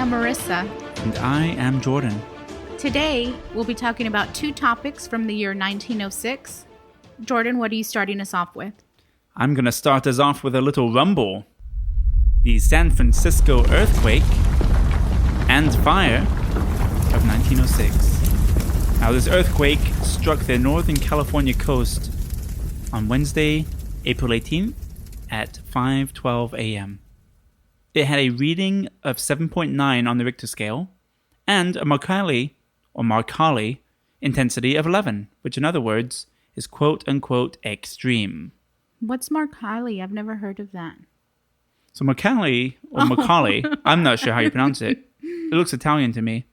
Merisa. And I am Jordan. Today, we'll be talking about two topics from the year 1906. Jordan, what are you starting us off with? I'm going to start us off with a little rumble. The San Francisco earthquake and fire of 1906. Now, this earthquake struck the Northern California coast on Wednesday, April 18th at 5:12 a.m. It had a reading of 7.9 on the Richter scale and a Mercalli intensity of 11, which in other words is quote-unquote extreme. What's Mercalli? I've never heard of that. So Mercalli, or Mercalli, I'm not sure how you pronounce it. It looks Italian to me.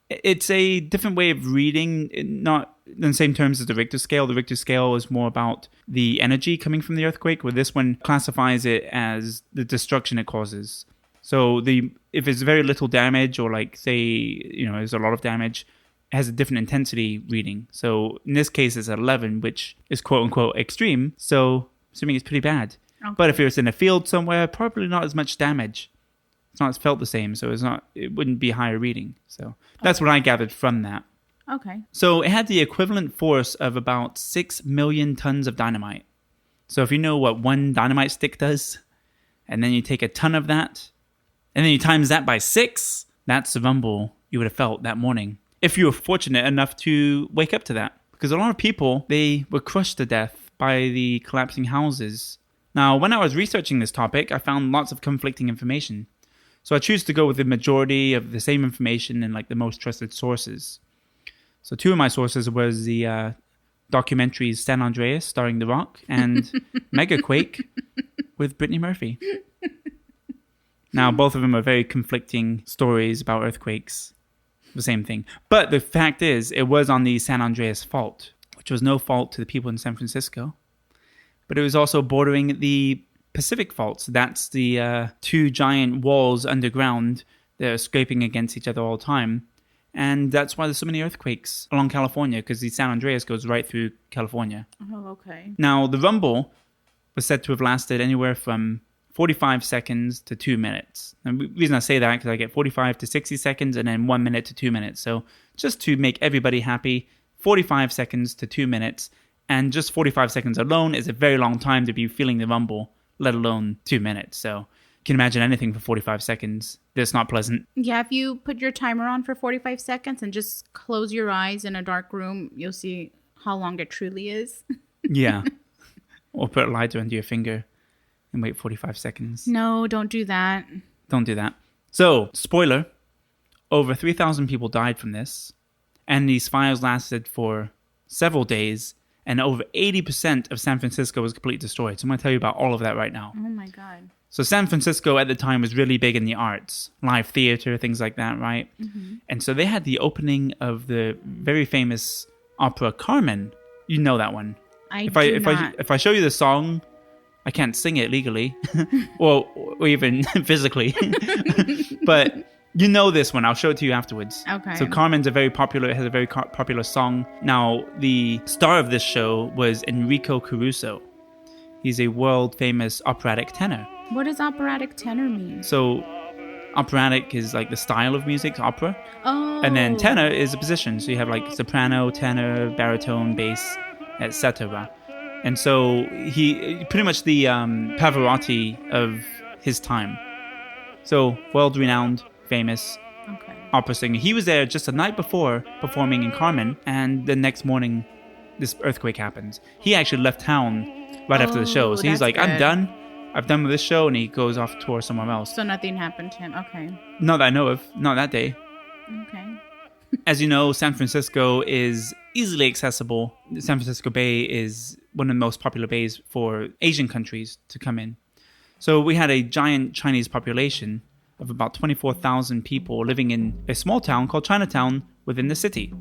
It's a different way of reading, not in the same terms as the Richter scale. The Richter scale is more about the energy coming from the earthquake, where this one classifies it as the destruction it causes. So if it's very little damage, or like say, there's a lot of damage, it has a different intensity reading. So in this case, it's 11, which is quote unquote extreme. So assuming it's pretty bad. Okay. But if it was in a field somewhere, probably not as much damage. It's not felt the same, so it wouldn't be higher reading. So that's what I gathered from that. Okay. So it had the equivalent force of about 6 million tons of dynamite. So if you know what one dynamite stick does, and then you take a ton of that, and then you times that by 6, that's the rumble you would have felt that morning. If you were fortunate enough to wake up to that. Because a lot of people, they were crushed to death by the collapsing houses. Now, when I was researching this topic, I found lots of conflicting information. So I choose to go with the majority of the same information and like the most trusted sources. So two of my sources was the documentaries San Andreas starring The Rock and Megaquake with Brittany Murphy. Now, both of them are very conflicting stories about earthquakes. The same thing. But the fact is, it was on the San Andreas Fault, which was no fault to the people in San Francisco. But it was also bordering the Pacific faults. That's the two giant walls underground that are scraping against each other all the time. And that's why there's so many earthquakes along California, because the San Andreas goes right through California. Oh, okay. Now, the rumble was said to have lasted anywhere from 45 seconds to 2 minutes. And the reason I say that, because I get 45 to 60 seconds and then 1 minute to 2 minutes. So just to make everybody happy, 45 seconds to 2 minutes. And just 45 seconds alone is a very long time to be feeling the rumble, let alone 2 minutes. So you can imagine anything for 45 seconds. That's not pleasant. Yeah, if you put your timer on for 45 seconds and just close your eyes in a dark room, you'll see how long it truly is. Yeah. Or put a lighter under your finger and wait 45 seconds. No, don't do that. Don't do that. So, spoiler, over 3,000 people died from this. And these fires lasted for several days. And over 80% of San Francisco was completely destroyed. So I'm going to tell you about all of that right now. Oh my God. So San Francisco at the time was really big in the arts, live theater, things like that, right? Mm-hmm. And so they had the opening of the very famous opera Carmen. You know that one. If I show you the song, I can't sing it legally, or even physically. But you know this one. I'll show it to you afterwards. Okay. So Carmen's has a very popular song. Now, the star of this show was Enrico Caruso. He's a world-famous operatic tenor. What does operatic tenor mean? So operatic is like the style of music, opera. Oh. And then tenor is a position. So you have like soprano, tenor, baritone, bass, etc. And so he pretty much the Pavarotti of his time. So world-renowned, famous opera singer. He was there just the night before performing in Carmen, and the next morning this earthquake happens. He actually left town right after the show. So he's like, good. I'm done. I've done with this show, and he goes off tour somewhere else. So nothing happened to him. Okay. Not that I know of. Not that day. Okay. As you know, San Francisco is easily accessible. The San Francisco Bay is one of the most popular bays for Asian countries to come in. So we had a giant Chinese population of about 24,000 people living in a small town called Chinatown within the city.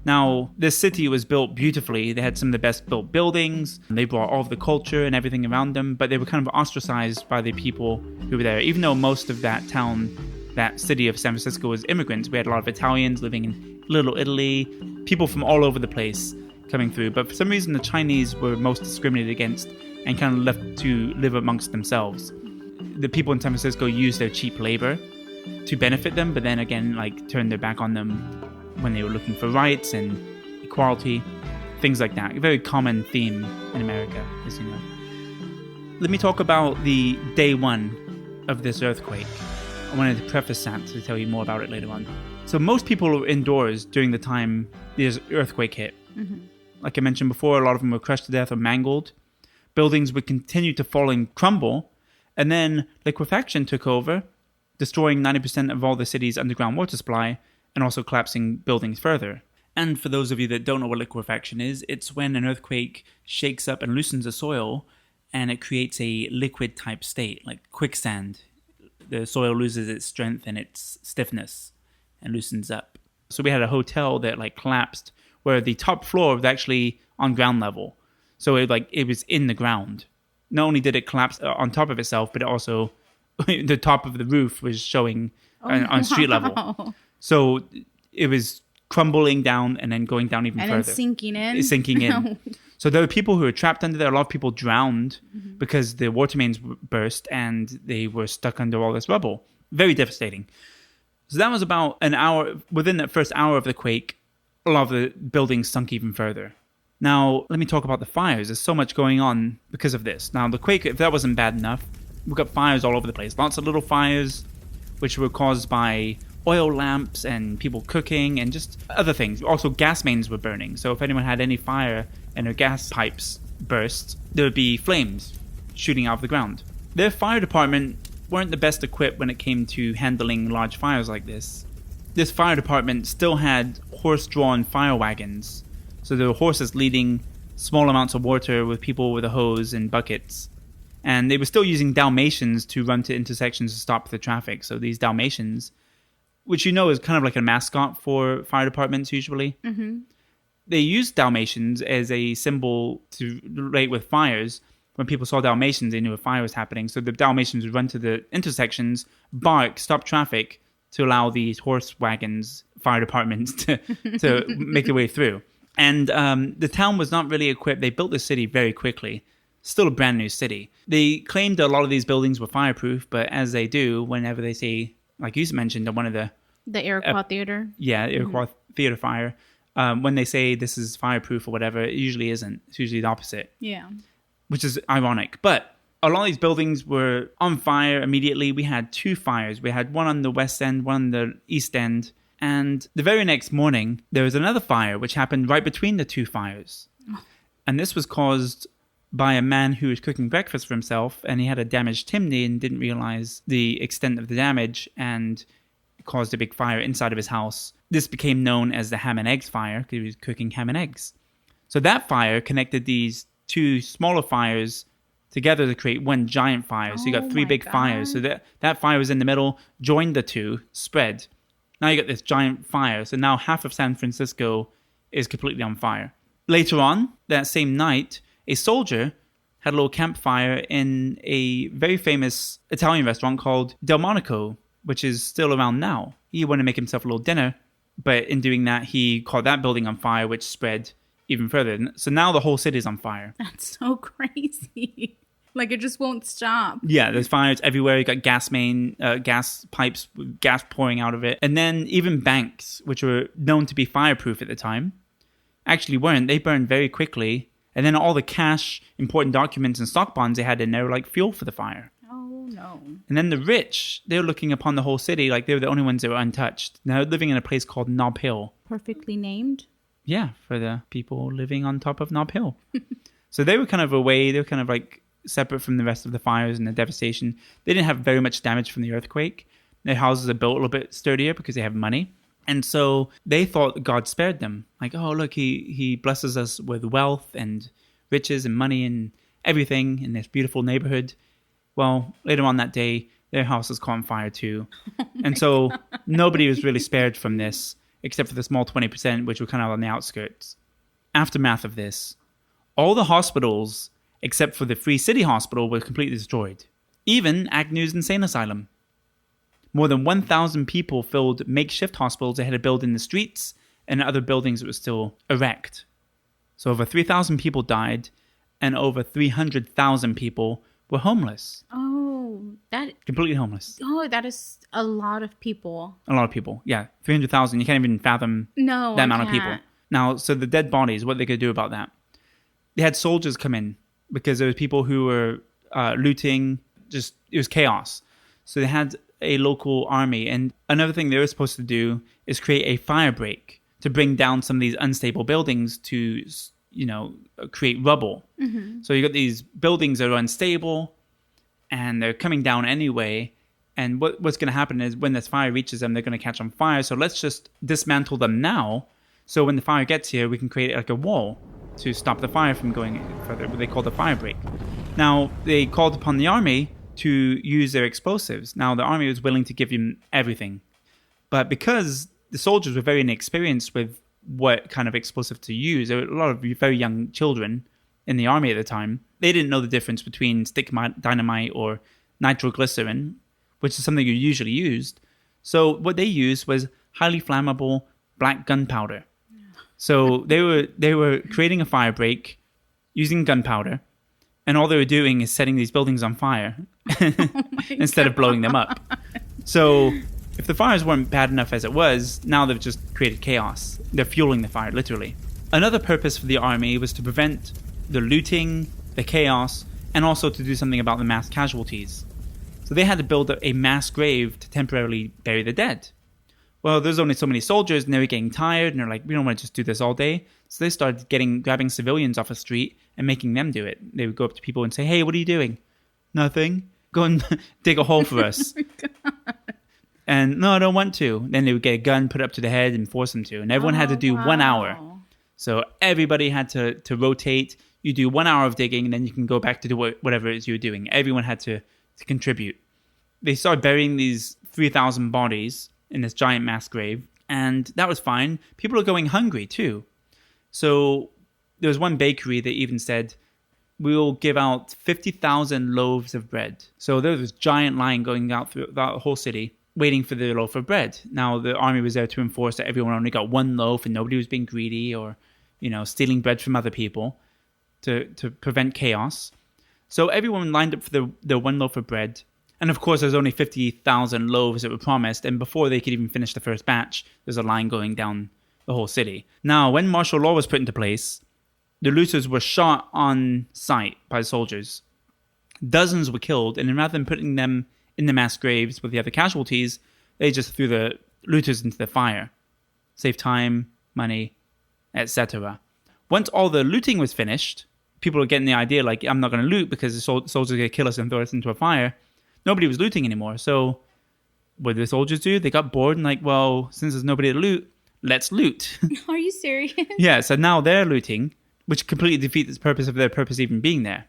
Now, this city was built beautifully. They had some of the best built buildings. They brought all of the culture and everything around them, but they were kind of ostracized by the people who were there. Even though most of that town, that city of San Francisco, was immigrants. We had a lot of Italians living in Little Italy, people from all over the place coming through. But for some reason, the Chinese were most discriminated against and kind of left to live amongst themselves. The people in San Francisco used their cheap labor to benefit them, but then again, like, turned their back on them when they were looking for rights and equality, things like that. A very common theme in America, as you know. Let me talk about the day one of this earthquake. I wanted to preface that to tell you more about it later on. So most people were indoors during the time this earthquake hit. Mm-hmm. Like I mentioned before, a lot of them were crushed to death or mangled. Buildings would continue to fall and crumble, and then liquefaction took over, destroying 90% of all the city's underground water supply and also collapsing buildings further. And for those of you that don't know what liquefaction is, it's when an earthquake shakes up and loosens the soil and it creates a liquid type state, like quicksand. The soil loses its strength and its stiffness and loosens up. So we had a hotel that like collapsed where the top floor was actually on ground level. So it was in the ground. Not only did it collapse on top of itself, but it also the top of the roof was showing on street level. So it was crumbling down and then going down even further. And then sinking in. It's sinking in. So there were people who were trapped under there. A lot of people drowned because the water mains burst and they were stuck under all this rubble. Very devastating. So that was about an hour. Within that first hour of the quake, a lot of the buildings sunk even further. Now, let me talk about the fires. There's so much going on because of this. Now, the quake, if that wasn't bad enough, we've got fires all over the place. Lots of little fires, which were caused by oil lamps and people cooking and just other things. Also, gas mains were burning. So if anyone had any fire and their gas pipes burst, there would be flames shooting out of the ground. Their fire department weren't the best equipped when it came to handling large fires like this. This fire department still had horse-drawn fire wagons. So there were horses leading small amounts of water with people with a hose and buckets. And they were still using Dalmatians to run to intersections to stop the traffic. So these Dalmatians, which you know is kind of like a mascot for fire departments usually. Mm-hmm. They used Dalmatians as a symbol to relate with fires. When people saw Dalmatians, they knew a fire was happening. So the Dalmatians would run to the intersections, bark, stop traffic to allow these horse wagons, fire departments, to make their way through. And the town was not really equipped. They built the city very quickly. Still a brand new city. They claimed a lot of these buildings were fireproof, but as they do, whenever they see, like you mentioned, on one of the Iroquois Theater. Yeah, Iroquois Theater fire. When they say this is fireproof or whatever, it usually isn't. It's usually the opposite. Yeah. Which is ironic. But a lot of these buildings were on fire immediately. We had two fires. We had one on the west end, one on the east end. And the very next morning, there was another fire, which happened right between the two fires. And this was caused by a man who was cooking breakfast for himself, and he had a damaged chimney and didn't realize the extent of the damage, and caused a big fire inside of his house. This became known as the ham and eggs fire, because he was cooking ham and eggs. So that fire connected these two smaller fires together to create one giant fire. So you got three big fires. So that fire was in the middle, joined the two, spread. Now you got this giant fire. So now half of San Francisco is completely on fire. Later on, that same night, a soldier had a little campfire in a very famous Italian restaurant called Delmonico, which is still around now. He wanted to make himself a little dinner, but in doing that, he caught that building on fire, which spread even further. So now the whole city is on fire. That's so crazy. Like, it just won't stop. Yeah, there's fires everywhere. You got gas pipes, gas pouring out of it. And then even banks, which were known to be fireproof at the time, actually weren't. They burned very quickly. And then all the cash, important documents, and stock bonds they had in there were like fuel for the fire. Oh, no. And then the rich, they were looking upon the whole city like they were the only ones that were untouched. Now they're living in a place called Nob Hill. Perfectly named? Yeah, for the people living on top of Nob Hill. So they were kind of away. They were kind of like separate from the rest of the fires and the devastation. They didn't have very much damage from the earthquake. Their houses are built a little bit sturdier because they have money. And so they thought God spared them. Like, oh, look, he blesses us with wealth and riches and money and everything in this beautiful neighborhood. Well, later on that day, their house was caught on fire too. And so nobody was really spared from this, except for the small 20%, which were kind of on the outskirts. Aftermath of this, all the hospitals, except for the Free City Hospital, were completely destroyed. Even Agnew's Insane Asylum. More than 1,000 people filled makeshift hospitals they had to build in the streets and other buildings that were still erect. So over 3,000 people died and over 300,000 people were homeless. Oh, Completely homeless. Oh, that is a lot of people. A lot of people. Yeah. 300,000. You can't even fathom No, that amount of people. Now, so the dead bodies, what they could do about that? They had soldiers come in because there was people who were looting. Just, it was chaos. So they had a local army. And another thing they were supposed to do is create a fire break to bring down some of these unstable buildings to, create rubble. Mm-hmm. So you got these buildings that are unstable and they're coming down anyway. And what's going to happen is when this fire reaches them, they're going to catch on fire. So let's just dismantle them now. So when the fire gets here, we can create like a wall to stop the fire from going further, what they call the fire break. Now, they called upon the army to use their explosives. Now, the army was willing to give them everything. But because the soldiers were very inexperienced with what kind of explosive to use, there were a lot of very young children in the army at the time. They didn't know the difference between stick dynamite or nitroglycerin, which is something you usually used. So what they used was highly flammable black gunpowder. So they were creating a fire break using gunpowder, and all they were doing is setting these buildings on fire instead of blowing them up. So if the fires weren't bad enough as it was, now they've just created chaos. They're fueling the fire, literally. Another purpose for the army was to prevent the looting, the chaos, and also to do something about the mass casualties. So they had to build a mass grave to temporarily bury the dead. Well, there's only so many soldiers, and they were getting tired, and they're like, we don't want to just do this all day. So they started grabbing civilians off the street and making them do it. They would go up to people and say, hey, what are you doing? Nothing. Go and dig a hole for us. And no, I don't want to. Then they would get a gun, put it up to the head, and force them to. And everyone had to do 1 hour. So everybody had to rotate. You do 1 hour of digging, and then you can go back to do whatever it is you were doing. Everyone had to contribute. They started burying these 3,000 bodies in this giant mass grave, and that was fine. People are going hungry too. So there was one bakery that even said, we'll give out 50,000 loaves of bread. So there was this giant line going out through the whole city waiting for the loaf of bread. Now the army was there to enforce that everyone only got one loaf and nobody was being greedy or, stealing bread from other people to prevent chaos. So everyone lined up for the one loaf of bread. And of course, there's only 50,000 loaves that were promised. And before they could even finish the first batch, there's a line going down the whole city. Now, when martial law was put into place, the looters were shot on sight by soldiers. Dozens were killed. And then rather than putting them in the mass graves with the other casualties, they just threw the looters into the fire. Save time, money, etc. Once all the looting was finished, people were getting the idea like, I'm not going to loot because the soldiers are going to kill us and throw us into a fire. Nobody was looting anymore. So what did the soldiers do? They got bored and like, well, since there's nobody to loot, let's loot. Are you serious? Yeah, so now they're looting, which completely defeats the purpose of their purpose even being there.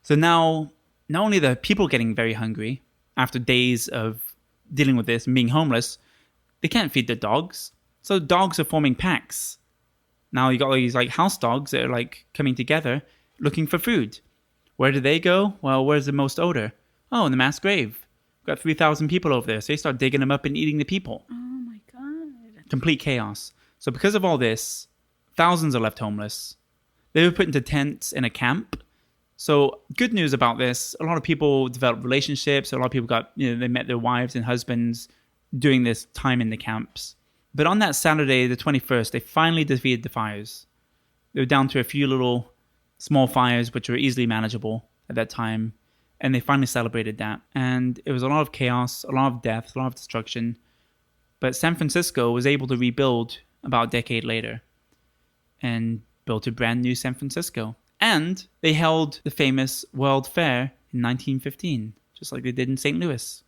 So now, not only are the people getting very hungry after days of dealing with this and being homeless, they can't feed their dogs. So dogs are forming packs. Now you got all these like house dogs that are like coming together looking for food. Where do they go? Well, where's the most odor? Oh, in the mass grave. We've got 3,000 people over there. So they start digging them up and eating the people. Oh my God. Complete chaos. So because of all this, thousands are left homeless. They were put into tents in a camp. So good news about this, a lot of people developed relationships. A lot of people they met their wives and husbands during this time in the camps. But on that Saturday, the 21st, they finally defeated the fires. They were down to a few little small fires, which were easily manageable at that time. And they finally celebrated that. And it was a lot of chaos, a lot of death, a lot of destruction. But San Francisco was able to rebuild about a decade later and built a brand new San Francisco. And they held the famous World Fair in 1915, just like they did in St. Louis.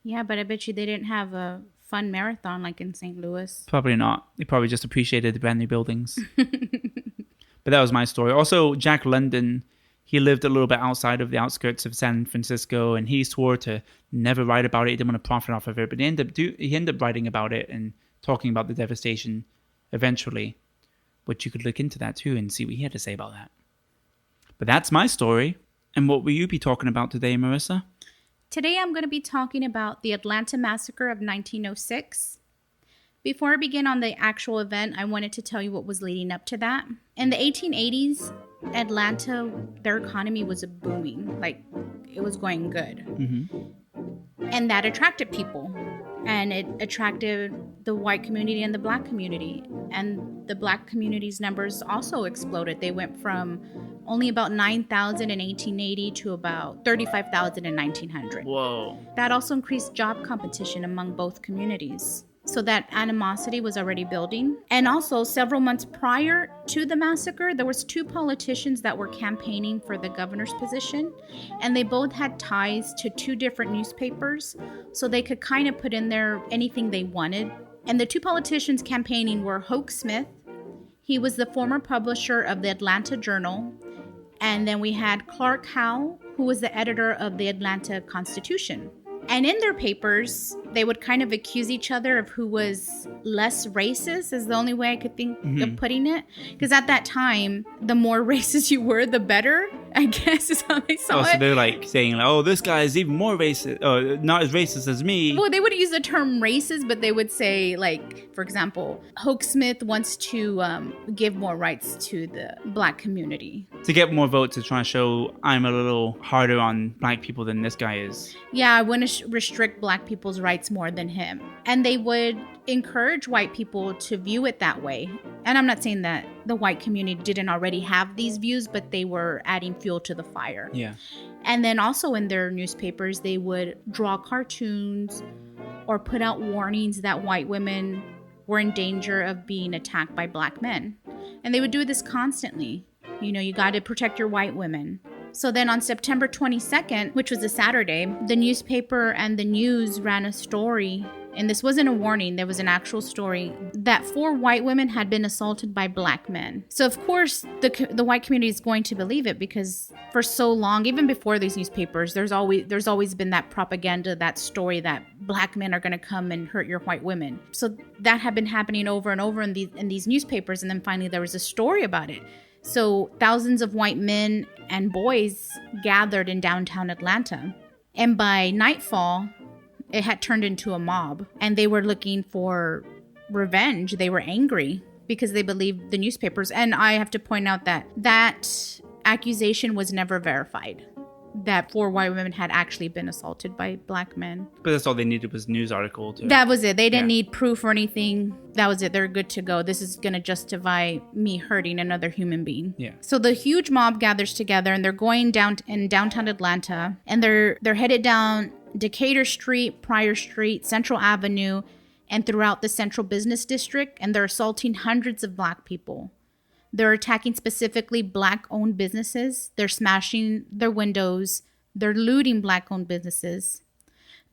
Yeah, but I bet you they didn't have a fun marathon like in St. Louis. Probably not. They probably just appreciated the brand new buildings. But that was my story. Also, Jack London, he lived a little bit outside of the outskirts of San Francisco, and he swore to never write about it. He didn't want to profit off of it, but he ended up writing about it and talking about the devastation eventually, which you could look into that too and see what he had to say about that. But that's my story. And what will you be talking about today, Merisa? Today I'm going to be talking about the Atlanta Massacre of 1906. Before I begin on the actual event, I wanted to tell you what was leading up to that. In the 1880s, Atlanta, their economy was booming. Like, it was going good. And that attracted people. And it attracted the white community and the black community. And the black community's numbers also exploded. They went from only about 9,000 in 1880 to about 35,000 in 1900. Whoa. That also increased job competition among both communities. So that animosity was already building. And also, several months prior to the massacre, there was 2 politicians that were campaigning for the governor's position. And they both had ties to 2 different newspapers. So they could kind of put in there anything they wanted. And the 2 politicians campaigning were Hoke Smith. He was the former publisher of the Atlanta Journal. And then we had Clark Howe, who was the editor of the Atlanta Constitution. And in their papers, they would kind of accuse each other of who was less racist, is the only way I could think of putting it. Because at that time, the more racist you were, the better, I guess, is how they saw it. So they're like saying, like, oh, this guy is even more racist, not as racist as me. Well, they would use the term racist, but they would say, like, for example, Hoke Smith wants to give more rights to the black community. To get more votes, to try and show I'm a little harder on black people than this guy is. Yeah, I want to restrict black people's rights more than him. And they would encourage white people to view it that way. And I'm not saying that the white community didn't already have these views, but they were adding fuel to the fire. Yeah. And then also in their newspapers, they would draw cartoons or put out warnings that white women were in danger of being attacked by black men. And they would do this constantly. You know, you got to protect your white women. So then on September 22nd, which was a Saturday, the newspaper and the news ran a story, and this wasn't a warning, there was an actual story, that 4 white women had been assaulted by black men. So of course, the white community is going to believe it, because for so long, even before these newspapers, there's always been that propaganda, that story that black men are going to come and hurt your white women. So that had been happening over and over in these newspapers, and then finally there was a story about it. So thousands of white men and boys gathered in downtown Atlanta. And by nightfall, it had turned into a mob. And they were looking for revenge. They were angry because they believed the newspapers. And I have to point out that accusation was never verified, that 4 white women had actually been assaulted by black men. But that's all they needed was a news article. That was it. They didn't need proof or anything. That was it. They're good to go. This is going to justify me hurting another human being. Yeah. So the huge mob gathers together, and they're going down in downtown Atlanta, and they're headed down Decatur Street, Pryor Street, Central Avenue, and throughout the Central Business District, and they're assaulting hundreds of black people. They're attacking specifically black-owned businesses. They're smashing their windows. They're looting black-owned businesses.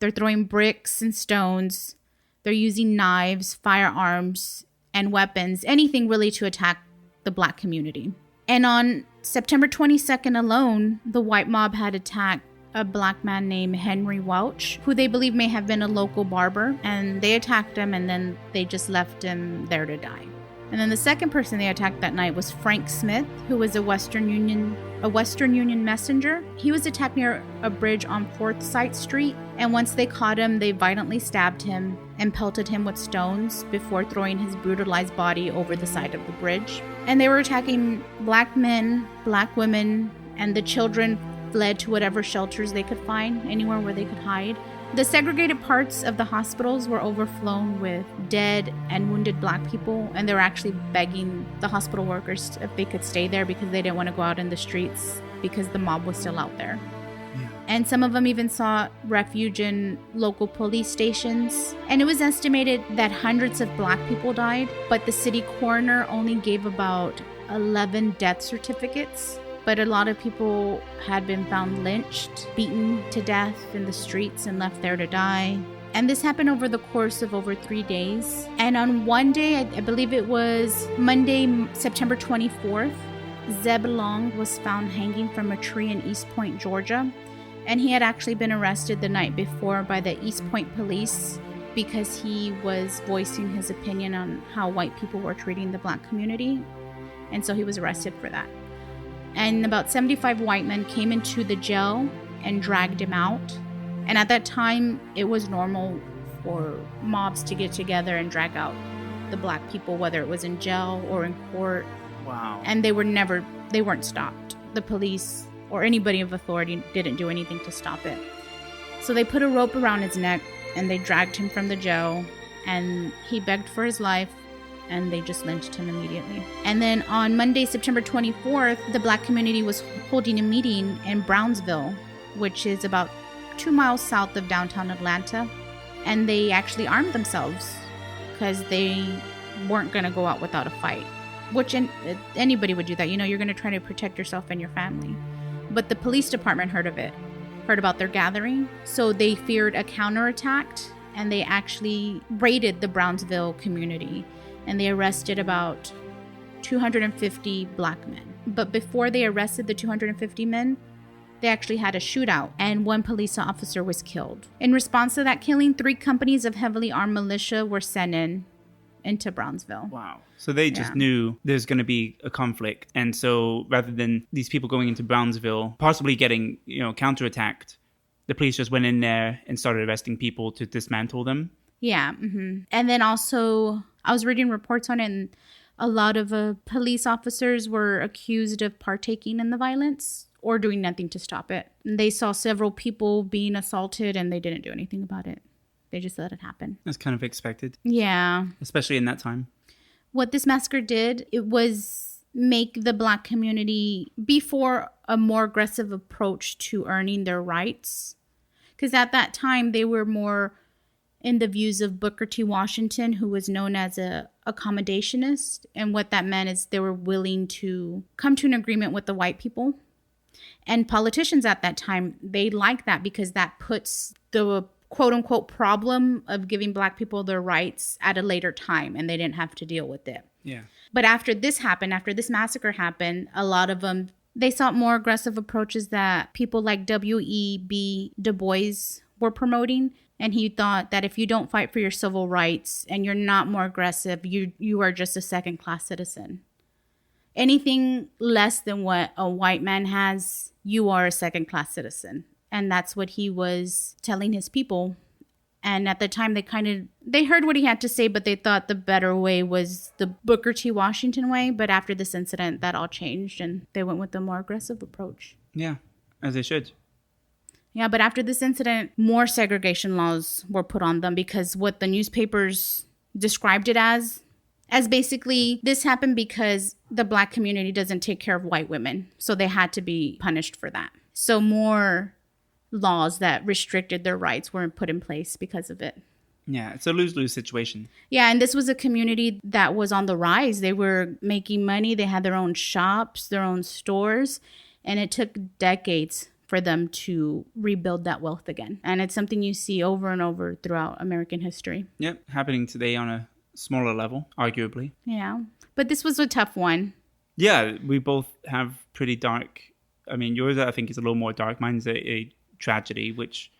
They're throwing bricks and stones. They're using knives, firearms, and weapons, anything really to attack the black community. And on September 22nd alone, the white mob had attacked a black man named Henry Welch, who they believe may have been a local barber. And they attacked him, and then they just left him there to die. And then the second person they attacked that night was Frank Smith, who was a Western Union messenger. He was attacked near a bridge on Forsyth Street, and once they caught him, they violently stabbed him and pelted him with stones before throwing his brutalized body over the side of the bridge. And they were attacking black men, black women, and the children fled to whatever shelters they could find, anywhere where they could hide. The segregated parts of the hospitals were overflown with dead and wounded black people, and they were actually begging the hospital workers if they could stay there because they didn't want to go out in the streets because the mob was still out there. Yeah. And some of them even sought refuge in local police stations. And it was estimated that hundreds of black people died, but the city coroner only gave about 11 death certificates. But a lot of people had been found lynched, beaten to death in the streets and left there to die. And this happened over the course of over 3 days. And on one day, I believe it was Monday, September 24th, Zebulon was found hanging from a tree in East Point, Georgia. And he had actually been arrested the night before by the East Point police because he was voicing his opinion on how white people were treating the black community. And so he was arrested for that. And about 75 white men came into the jail and dragged him out. And at that time, it was normal for mobs to get together and drag out the black people, whether it was in jail or in court. Wow. And they were never they weren't stopped. The police or anybody of authority didn't do anything to stop it. So they put a rope around his neck and they dragged him from the jail, and he begged for his life, and they just lynched him immediately. And then on Monday, September 24th, the Black community was holding a meeting in Brownsville, which is about 2 miles south of downtown Atlanta. And they actually armed themselves because they weren't going to go out without a fight, which anybody would do that. You know, you're going to try to protect yourself and your family. But the police department heard about their gathering. So they feared a counterattack, and they actually raided the Brownsville community, and they arrested about 250 Black men. But before they arrested the 250 men, they actually had a shootout, and one police officer was killed. In response to that killing, 3 companies of heavily armed militia were sent into Brownsville. Wow. So they just knew there's going to be a conflict. And so rather than these people going into Brownsville, possibly getting, counterattacked, the police just went in there and started arresting people to dismantle them. Yeah. Mm-hmm. And then also, I was reading reports on it, and a lot of police officers were accused of partaking in the violence or doing nothing to stop it. And they saw several people being assaulted, and they didn't do anything about it. They just let it happen. That's kind of expected. Yeah. Especially in that time. What this massacre did, it was make the Black community be for a more aggressive approach to earning their rights. Because at that time, they were more in the views of Booker T. Washington, who was known as a accommodationist. And what that meant is they were willing to come to an agreement with the white people. And politicians at that time, they liked that because that puts the quote-unquote problem of giving Black people their rights at a later time, and they didn't have to deal with it. Yeah. But after this massacre happened, a lot of them, they sought more aggressive approaches that people like W.E.B. Du Bois were promoting. And he thought that if you don't fight for your civil rights and you're not more aggressive, you are just a second-class citizen. Anything less than what a white man has, you are a second-class citizen. And that's what he was telling his people. And at the time, they heard what he had to say, but they thought the better way was the Booker T. Washington way. But after this incident, that all changed, and they went with a more aggressive approach. Yeah, as they should. Yeah, but after this incident, more segregation laws were put on them, because what the newspapers described it as basically, this happened because the Black community doesn't take care of white women. So they had to be punished for that. So more laws that restricted their rights were put in place because of it. Yeah, it's a lose-lose situation. Yeah, and this was a community that was on the rise. They were making money. They had their own shops, their own stores, and it took decades for them to rebuild that wealth again. And it's something you see over and over throughout American history. Yep, happening today on a smaller level, arguably. Yeah, but this was a tough one. Yeah, we both have pretty dark. I mean, yours I think is a little more dark. Mine's a tragedy, which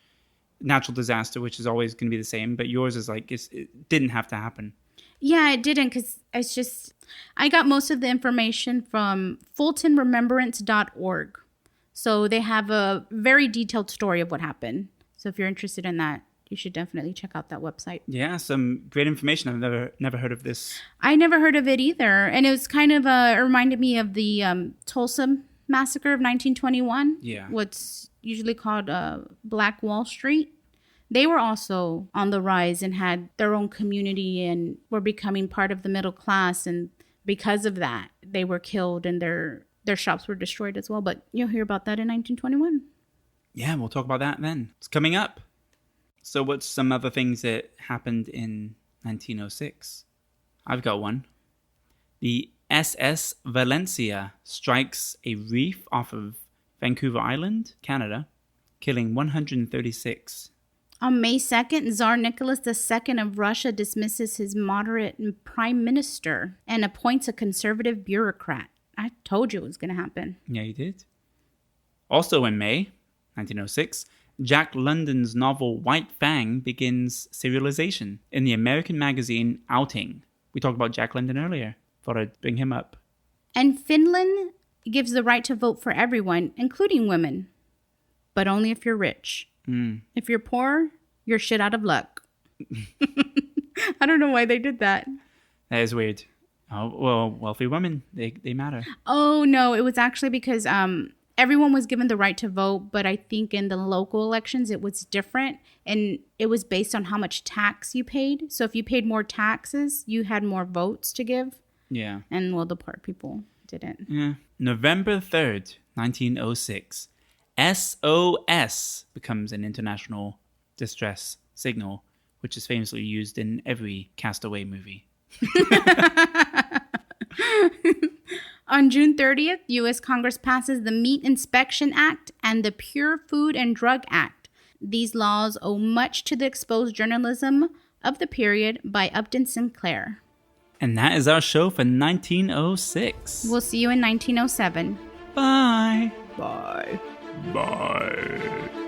natural disaster, which is always going to be the same. But yours is like it didn't have to happen. Yeah, it didn't, because it's just I got most of the information from FultonRemembrance.org. So they have a very detailed story of what happened. So if you're interested in that, you should definitely check out that website. Yeah, some great information. I've never heard of this. I never heard of it either. And it was kind of it reminded me of the Tulsa Massacre of 1921. Yeah. What's usually called Black Wall Street. They were also on the rise and had their own community and were becoming part of the middle class. And because of that, they were killed and their shops were destroyed as well. But you'll hear about that in 1921. Yeah, we'll talk about that then. It's coming up. So what's some other things that happened in 1906? I've got one. The SS Valencia strikes a reef off of Vancouver Island, Canada, killing 136. On May 2nd, Tsar Nicholas II of Russia dismisses his moderate prime minister and appoints a conservative bureaucrat. I told you it was going to happen. Yeah, you did. Also in May 1906, Jack London's novel White Fang begins serialization in the American magazine Outing. We talked about Jack London earlier. Thought I'd bring him up. And Finland gives the right to vote for everyone, including women, but only if you're rich. If you're poor, you're shit out of luck. I don't know why they did that. That is weird. Oh, well, wealthy women, they matter. Oh, no. It was actually because everyone was given the right to vote, but I think in the local elections it was different. And it was based on how much tax you paid. So if you paid more taxes, you had more votes to give. Yeah. And, well, the poor people didn't. Yeah. November 3rd, 1906. SOS becomes an international distress signal, which is famously used in every Castaway movie. On June 30th, U.S. Congress passes the Meat Inspection Act and the Pure Food and Drug Act. These laws owe much to the exposed journalism of the period by Upton Sinclair. And that is our show for 1906. We'll see you in 1907. Bye. Bye. Bye.